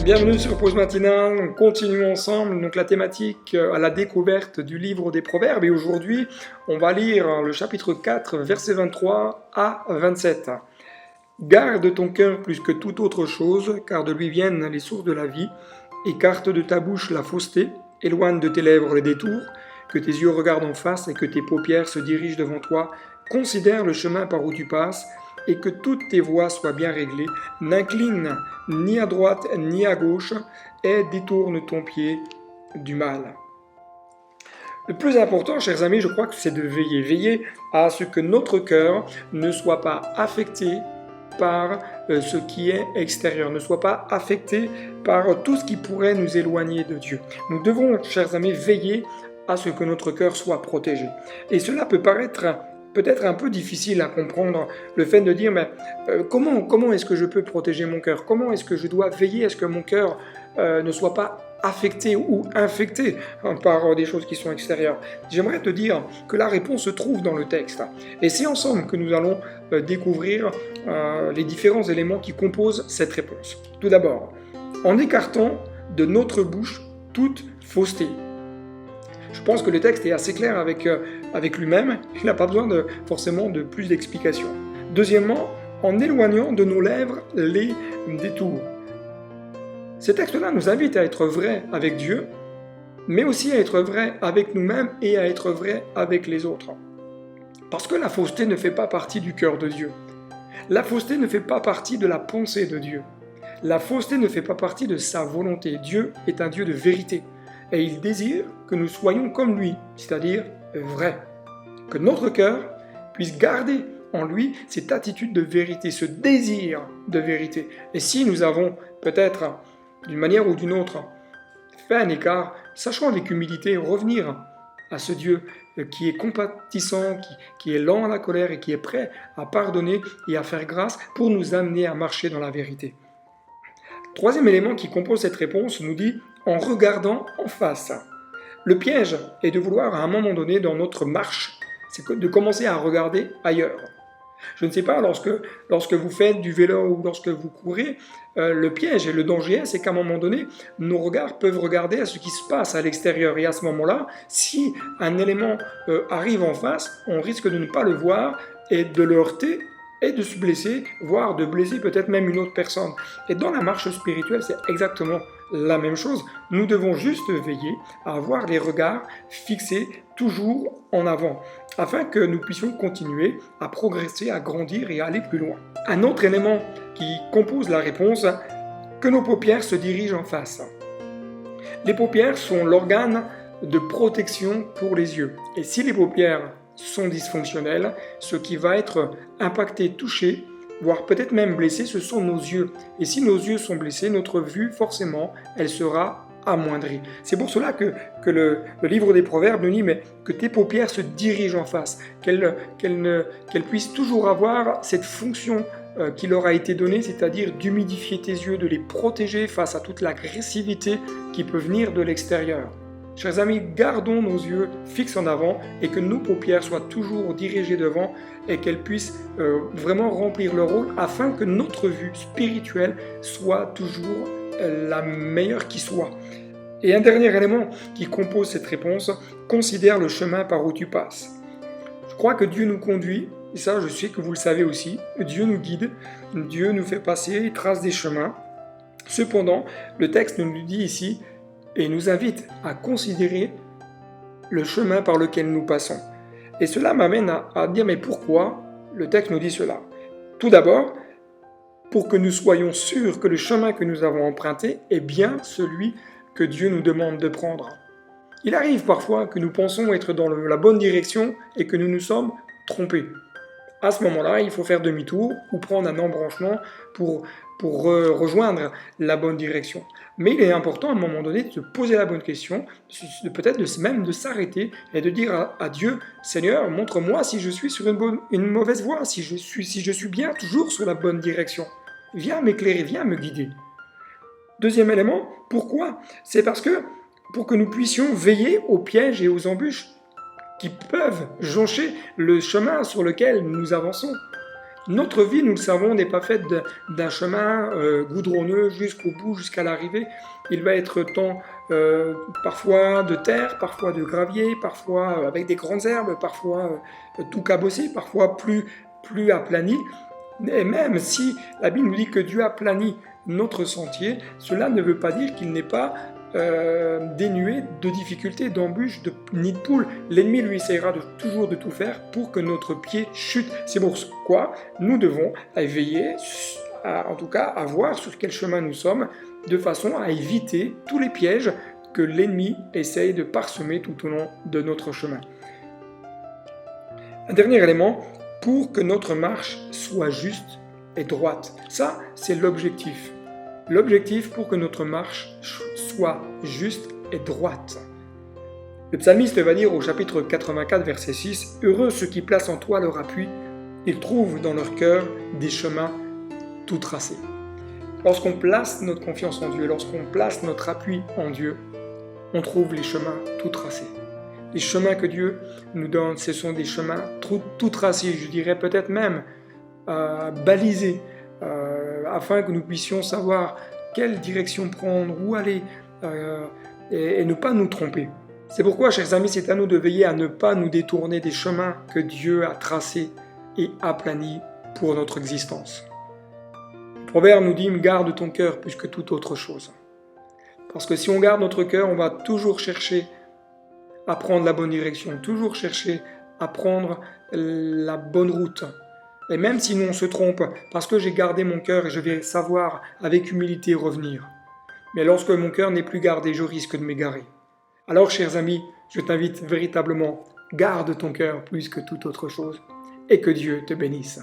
Bienvenue sur Pause Matinale, on continue ensemble donc la thématique à la découverte du livre des Proverbes et aujourd'hui on va lire le chapitre 4 versets 23 à 27. Garde ton cœur plus que toute autre chose car de lui viennent les sources de la vie, écarte de ta bouche la fausseté, éloigne de tes lèvres les détours, que tes yeux regardent en face et que tes paupières se dirigent devant toi, considère le chemin par où tu passes, et que toutes tes voies soient bien réglées, n'incline ni à droite ni à gauche, et détourne ton pied du mal. Le plus important, chers amis, je crois que c'est de veiller. Veiller à ce que notre cœur ne soit pas affecté par ce qui est extérieur, ne soit pas affecté par tout ce qui pourrait nous éloigner de Dieu. Nous devons, chers amis, veiller à ce que notre cœur soit protégé. Et cela peut paraître peut-être un peu difficile à comprendre, le fait de dire mais comment est-ce que je peux protéger mon cœur? Comment est-ce que je dois veiller à ce que mon cœur ne soit pas affecté ou infecté par des choses qui sont extérieures? J'aimerais te dire que la réponse se trouve dans le texte. Et c'est ensemble que nous allons découvrir les différents éléments qui composent cette réponse. Tout d'abord, en écartant de notre bouche toute fausseté. Je pense que le texte est assez clair avec lui-même, il n'a pas besoin forcément de plus d'explications. Deuxièmement, en éloignant de nos lèvres les détours. Ces textes-là nous invitent à être vrais avec Dieu, mais aussi à être vrais avec nous-mêmes et à être vrais avec les autres. Parce que la fausseté ne fait pas partie du cœur de Dieu. La fausseté ne fait pas partie de la pensée de Dieu. La fausseté ne fait pas partie de sa volonté. Dieu est un Dieu de vérité. Et il désire que nous soyons comme lui, c'est-à-dire vrais. Que notre cœur puisse garder en lui cette attitude de vérité, ce désir de vérité. Et si nous avons peut-être, d'une manière ou d'une autre, fait un écart, sachons avec humilité revenir à ce Dieu qui est compatissant, qui est lent à la colère et qui est prêt à pardonner et à faire grâce pour nous amener à marcher dans la vérité. Troisième élément qui compose cette réponse nous dit « en regardant en face ». Le piège est de vouloir à un moment donné dans notre marche, c'est de commencer à regarder ailleurs. Je ne sais pas, lorsque vous faites du vélo ou lorsque vous courez, le piège et le danger, c'est qu'à un moment donné, nos regards peuvent regarder à ce qui se passe à l'extérieur. Et à ce moment-là, si un élément arrive en face, on risque de ne pas le voir et de le heurter et de se blesser, voire de blesser peut-être même une autre personne. Et dans la marche spirituelle, c'est exactement la même chose. Nous devons juste veiller à avoir les regards fixés toujours en avant, afin que nous puissions continuer à progresser, à grandir et à aller plus loin. Un autre élément qui compose la réponse, que nos paupières se dirigent en face. Les paupières sont l'organe de protection pour les yeux. Et si les paupières sont dysfonctionnelles, ce qui va être impacté, touché, voire peut-être même blessé, ce sont nos yeux. Et si nos yeux sont blessés, notre vue, forcément, elle sera amoindrie. C'est pour cela que le livre des Proverbes nous dit mais que tes paupières se dirigent en face, qu'elles puissent toujours avoir cette fonction qui leur a été donnée, c'est-à-dire d'humidifier tes yeux, de les protéger face à toute l'agressivité qui peut venir de l'extérieur. Chers amis, gardons nos yeux fixes en avant et que nos paupières soient toujours dirigées devant et qu'elles puissent vraiment remplir leur rôle afin que notre vue spirituelle soit toujours la meilleure qui soit. Et un dernier élément qui compose cette réponse, considère le chemin par où tu passes. Je crois que Dieu nous conduit, et ça je sais que vous le savez aussi, Dieu nous guide, Dieu nous fait passer, il trace des chemins. Cependant, le texte nous dit ici, et nous invite à considérer le chemin par lequel nous passons. Et cela m'amène à dire, mais pourquoi le texte nous dit cela? Tout d'abord, pour que nous soyons sûrs que le chemin que nous avons emprunté est bien celui que Dieu nous demande de prendre. Il arrive parfois que nous pensons être dans la bonne direction et que nous nous sommes trompés. À ce moment-là, il faut faire demi-tour ou prendre un embranchement pour rejoindre la bonne direction. Mais il est important à un moment donné de se poser la bonne question, peut-être même de s'arrêter et de dire à Dieu, Seigneur, montre-moi si je suis sur une mauvaise voie, si je suis bien toujours sur la bonne direction. Viens m'éclairer, viens me guider. Deuxième élément, pourquoi? C'est parce que pour que nous puissions veiller aux pièges et aux embûches qui peuvent joncher le chemin sur lequel nous avançons. Notre vie, nous le savons, n'est pas faite d'un chemin goudronneux jusqu'au bout, jusqu'à l'arrivée. Il va être temps parfois de terre, parfois de gravier, parfois avec des grandes herbes, parfois tout cabossé, parfois plus aplani. Et même si la Bible nous dit que Dieu aplanit notre sentier, cela ne veut pas dire qu'il n'est pas dénué de difficultés, d'embûches, de nids de poules. L'ennemi lui essaiera toujours de tout faire pour que notre pied chute. C'est pourquoi nous devons veiller, en tout cas à voir sur quel chemin nous sommes, de façon à éviter tous les pièges que l'ennemi essaye de parsemer tout au long de notre chemin. Un dernier élément, pour que notre marche soit juste et droite. Ça, c'est l'objectif. L'objectif pour que notre marche soit juste et droite. Le psalmiste va dire au chapitre 84, verset 6, « Heureux ceux qui placent en toi leur appui, ils trouvent dans leur cœur des chemins tout tracés. » Lorsqu'on place notre confiance en Dieu, lorsqu'on place notre appui en Dieu, on trouve les chemins tout tracés. Les chemins que Dieu nous donne, ce sont des chemins tout tracés, je dirais peut-être même balisés, afin que nous puissions savoir quelle direction prendre, où aller, et ne pas nous tromper. C'est pourquoi, chers amis, c'est à nous de veiller à ne pas nous détourner des chemins que Dieu a tracés et aplanis pour notre existence. Le proverbe nous dit « Garde ton cœur plus que toute autre chose ». Parce que si on garde notre cœur, on va toujours chercher à prendre la bonne direction, toujours chercher à prendre la bonne route. Et même si nous on se trompe, parce que j'ai gardé mon cœur et je vais savoir avec humilité revenir. Mais lorsque mon cœur n'est plus gardé, je risque de m'égarer. Alors, chers amis, je t'invite véritablement, garde ton cœur plus que toute autre chose, et que Dieu te bénisse.